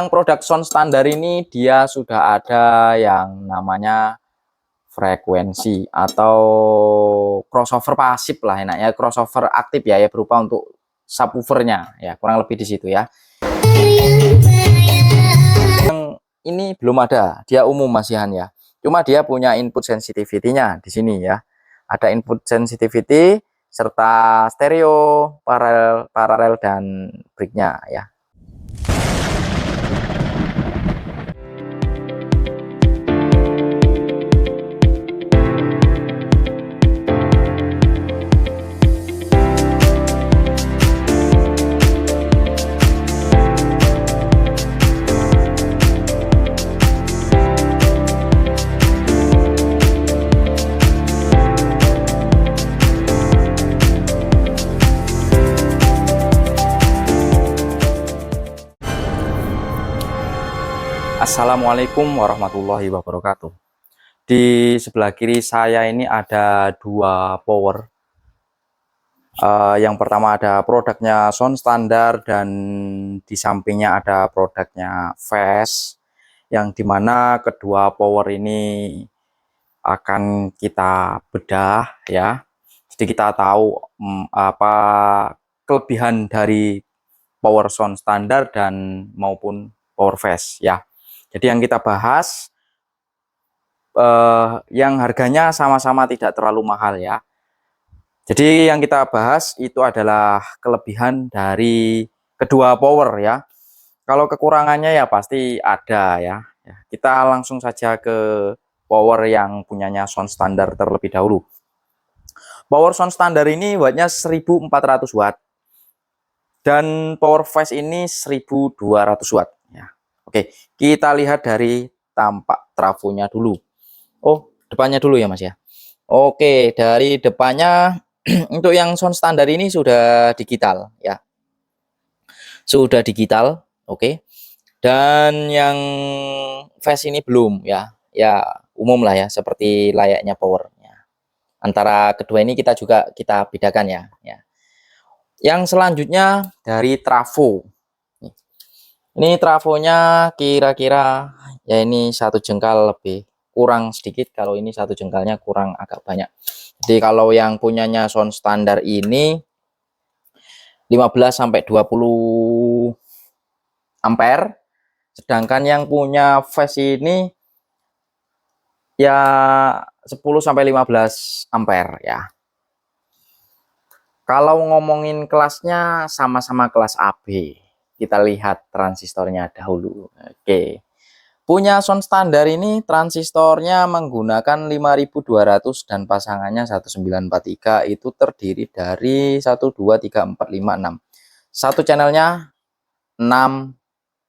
yang produk sound standar ini dia sudah ada yang namanya frekuensi atau crossover pasif lah enaknya, crossover aktif ya, berupa untuk subwoofernya ya, kurang lebih di situ ya. Yang ini belum ada, dia umum masihan ya. Cuma dia punya input sensitivity-nya di sini ya. Ada input sensitivity serta stereo, paralel dan break-nya ya. Assalamualaikum warahmatullahi wabarakatuh. Di sebelah kiri saya ini ada dua power. Yang pertama ada produknya sound standar dan di sampingnya ada produknya Fast, yang dimana kedua power ini akan kita bedah ya. Jadi kita tahu apa kelebihan dari power sound standar dan maupun power Fast ya. Jadi yang kita bahas yang harganya sama-sama tidak terlalu mahal ya. Jadi yang kita bahas itu adalah kelebihan dari kedua power ya. Kalau kekurangannya ya pasti ada ya. Kita langsung saja ke power yang punyanya sound standar terlebih dahulu. Power sound standar ini wattnya 1400 watt. Dan power Fast ini 1200 watt ya. Oke, kita lihat dari tampak trafonya dulu. Oh, depannya dulu ya Mas ya. Oke, dari depannya untuk yang sound standar ini sudah digital ya. Sudah digital, oke. Dan yang Fast ini belum ya. Ya, umum lah ya, seperti layaknya power ya. Antara kedua ini kita bedakan ya. Yang selanjutnya dari trafo. Ini trafonya kira-kira ya ini satu jengkal lebih, kurang sedikit. Kalau ini satu jengkalnya kurang agak banyak. Jadi kalau yang punyanya sound standar ini 15 sampai 20 ampere, sedangkan yang punya Fast ini ya 10 sampai 15 ampere ya. Kalau ngomongin kelasnya sama-sama kelas AB. Kita lihat transistornya dahulu. Oke. Punya sound standar ini transistornya menggunakan 5200 dan pasangannya 1943, itu terdiri dari 1 2 3 4 5 6. Satu channelnya 6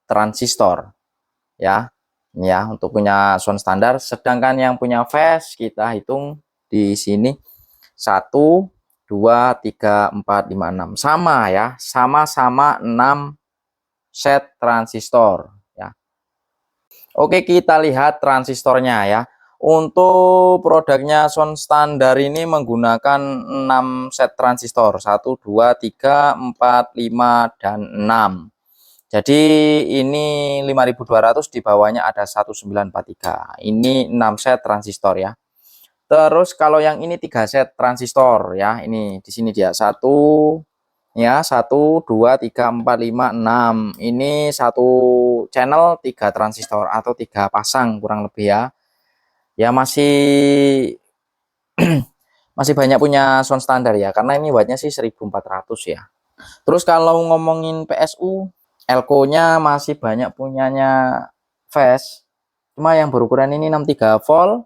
transistor ya. Ini ya untuk punya sound standar, sedangkan yang punya Fast kita hitung di sini 1 2 3 4 5 6. Sama ya, sama-sama 6 set transistor ya. Oke, kita lihat transistornya ya. Untuk produknya sound standar ini menggunakan 6 set transistor, 1 2 3 4 5 dan 6. Jadi ini 5200, di bawahnya ada 1943. Ini 6 set transistor ya. Terus kalau yang ini 3 set transistor ya. Ini di sini dia 1 ya, 1 2 3 4 5 6. Ini satu channel 3 transistor atau 3 pasang kurang lebih ya. Ya masih masih banyak punya sound standar ya, karena ini wattnya sih 1400 ya. Terus kalau ngomongin PSU, Elko-nya masih banyak punyanya Fast. Cuma yang berukuran ini 63 volt,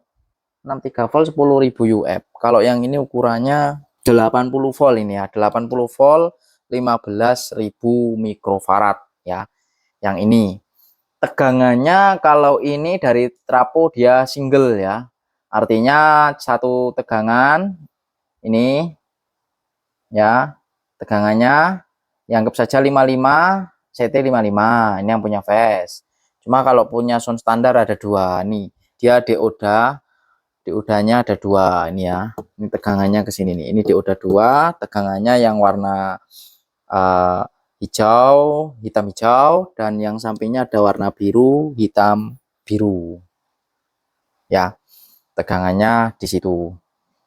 63 volt 10.000 UF. Kalau yang ini ukurannya 80 volt ini ya, 80 volt 15.000 mikrofarad ya. Yang ini tegangannya kalau ini dari trafo dia single ya. Artinya satu tegangan ini ya, tegangannya dianggap saja 55 CT 55. Ini yang punya Fast. Cuma kalau punya sound standar ada dua nih. Dia diodanya ada dua ini ya. Ini tegangannya ke sini nih. Ini dioda 2, tegangannya yang warna hijau, hitam hijau, dan yang sampingnya ada warna biru, hitam biru. Ya, tegangannya di situ.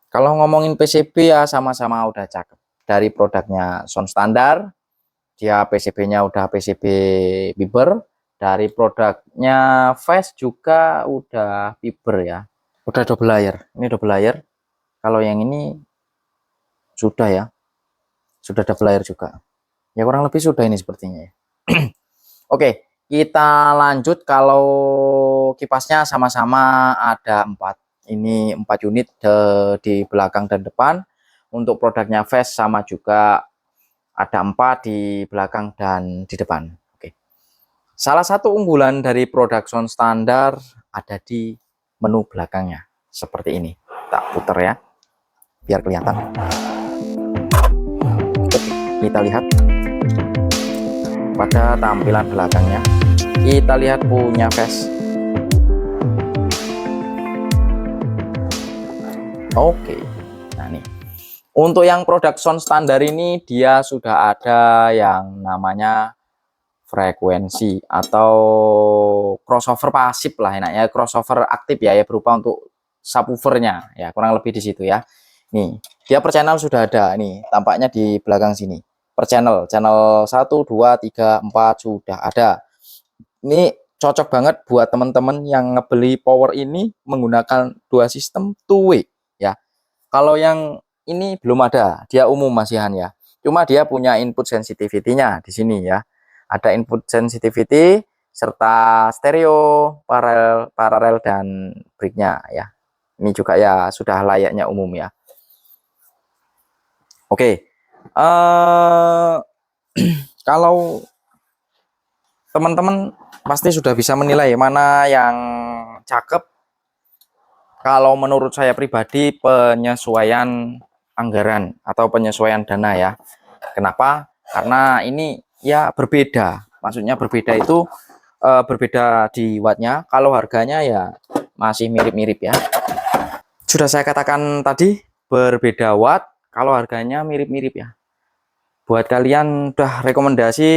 Kalau ngomongin PCB ya sama-sama udah cakep. Dari produknya Sound Standard, dia PCB-nya udah PCB fiber. Dari produknya Fast juga udah fiber ya. Udah double layer. Ini double layer. Kalau yang ini sudah ya. Sudah double layer juga. Ya kurang lebih sudah ini sepertinya ya. Oke, kita lanjut. Kalau kipasnya sama-sama ada 4. Ini 4 unit di belakang dan depan. Untuk produknya Fast sama juga ada 4 di belakang dan di depan. Oke. Salah satu unggulan dari produk Sound Standard ada di menu belakangnya. Seperti ini. Tak putar ya. Biar kelihatan. Kita lihat pada tampilan belakangnya. Kita lihat punya Fast. Oke. Nah nih. Untuk yang produk Sound Standard ini dia sudah ada yang namanya frekuensi atau crossover pasif lah enaknya, crossover aktif ya, berupa untuk subwoofernya ya, kurang lebih di situ ya. Nih, dia per channel sudah ada nih, tampaknya di belakang sini. Per channel 1 2 3 4 sudah ada. Ini cocok banget buat teman-teman yang ngebeli power ini menggunakan 2 sistem two way ya. Kalau yang ini belum ada, dia umum masihan ya. Cuma dia punya input sensitivity-nya di sini ya. Ada input sensitivity serta stereo, paralel dan break-nya ya. Ini juga ya sudah layaknya umum ya. Oke. Kalau teman-teman pasti sudah bisa menilai mana yang cakep. Kalau menurut saya pribadi penyesuaian anggaran atau penyesuaian dana ya. Kenapa? Karena ini ya berbeda. Maksudnya berbeda itu berbeda di wattnya. Kalau harganya ya masih mirip-mirip ya. Sudah saya katakan tadi berbeda watt. Kalau harganya mirip-mirip ya. Buat kalian udah rekomendasi,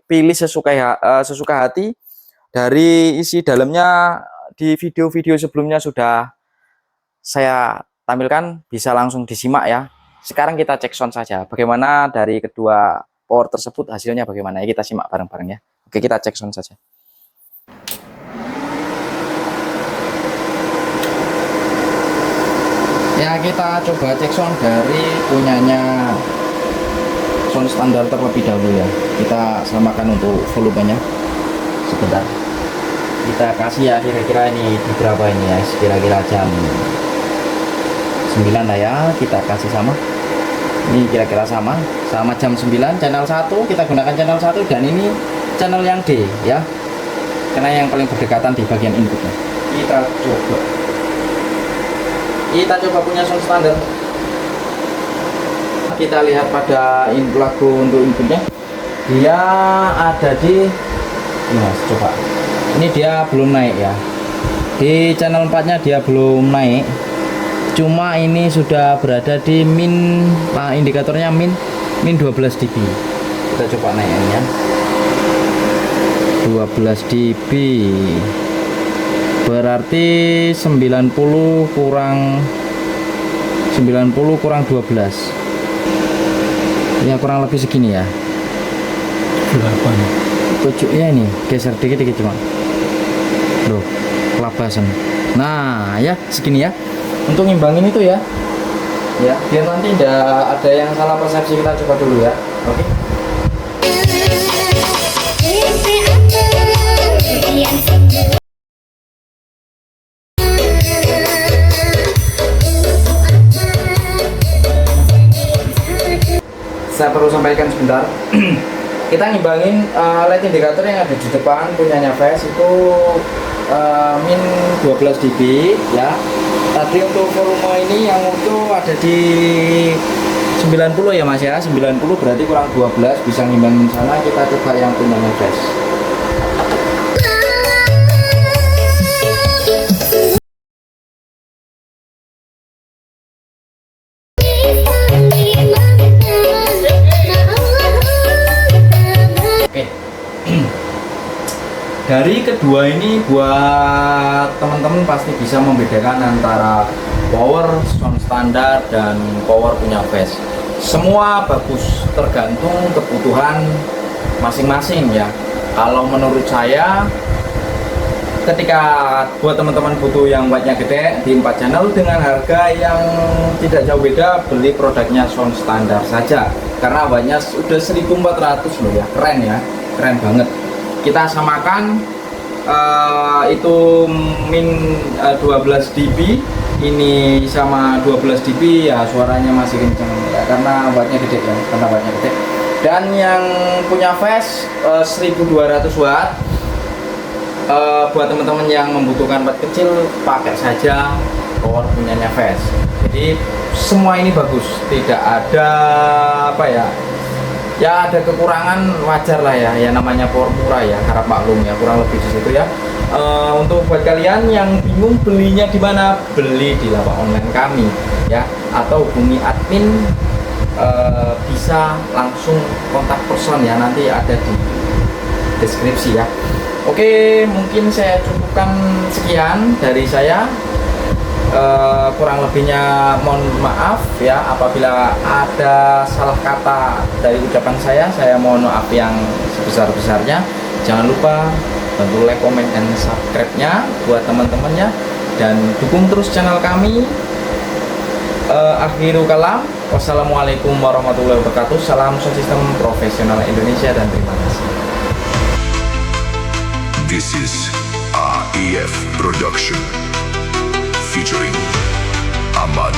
pilih sesuka hati. Dari isi dalamnya di video-video sebelumnya sudah saya tampilkan, bisa langsung disimak ya. Sekarang kita cek sound saja. Bagaimana dari kedua power tersebut hasilnya bagaimana ya, kita simak bareng-bareng ya. Oke, kita cek sound saja. Ya, kita coba cek sound dari punyanya Sound Standard terlebih dahulu ya. Kita samakan untuk volumenya. Sebentar. Kita kasih ya kira-kira ini di berapa ini ya, kira-kira jam 9 lah ya, kita kasih sama. Ini kira-kira sama jam 9, channel 1 kita gunakan channel 1, dan ini channel yang D ya. Karena yang paling berdekatan di bagian inputnya. Kita coba punya Sound Standard. Kita lihat pada input lagu untuk inputnya. Dia ada di coba. Ini dia belum naik ya. Di channel 4-nya dia belum naik. Cuma ini sudah berada di min, indikatornya min 12 dB. Kita coba naiknya. 12 dB. Berarti 90 kurang 12. Ya kurang lebih segini ya. 8. Tujuhnya ini geser dikit-dikit cuma. Loh, kelabasan. Nah, ya segini ya. Untuk ngimbangin itu ya. Ya, biar nanti tidak ada yang salah persepsi, kita coba dulu ya. Oke. Saya perlu sampaikan sebentar. Kita ngimbangin LED indikator yang ada di depan punyanya Fast itu min 12 dB ya. Tadi untuk volume ini yang utuh ada di 90 ya Mas ya. 90 berarti kurang 12, bisa ngimbangin sana. Kita coba yang punyanya Fast. Dari kedua ini buat teman-teman pasti bisa membedakan antara power sound standar dan power punya phase. Semua bagus, tergantung kebutuhan masing-masing ya. Kalau menurut saya, ketika buat teman-teman butuh yang wattnya gede di 4 channel dengan harga yang tidak jauh beda, beli produknya sound standar saja. Karena wattnya udah 1400 loh ya, keren banget. Kita samakan itu min 12 dB, ini sama 12 dB ya, suaranya masih kenceng ya, karena wattnya gede ya, dan yang punya phase 1200 watt. Buat teman-teman yang membutuhkan watt kecil, pakai saja power punyanya phase. Jadi semua ini bagus, tidak ada apa ya, ada kekurangan wajar lah ya, namanya power murah ya, harap maklum ya, kurang lebih di situ ya. Untuk buat kalian yang bingung belinya di mana, beli di lapak online kami ya, atau hubungi admin, bisa langsung kontak person ya, nanti ada di deskripsi ya. Oke, mungkin saya cukupkan sekian dari saya. Kurang lebihnya mohon maaf ya, apabila ada salah kata dari ucapan saya mohon maaf yang sebesar-besarnya. Jangan lupa bantu like, comment, and subscribe-nya buat teman-temannya, dan dukung terus channel kami. Akhirul kalam, wassalamualaikum warahmatullahi wabarakatuh. Salam sound system profesional Indonesia dan terima kasih. This is AEF Production featuring Ahmad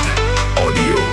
Audio.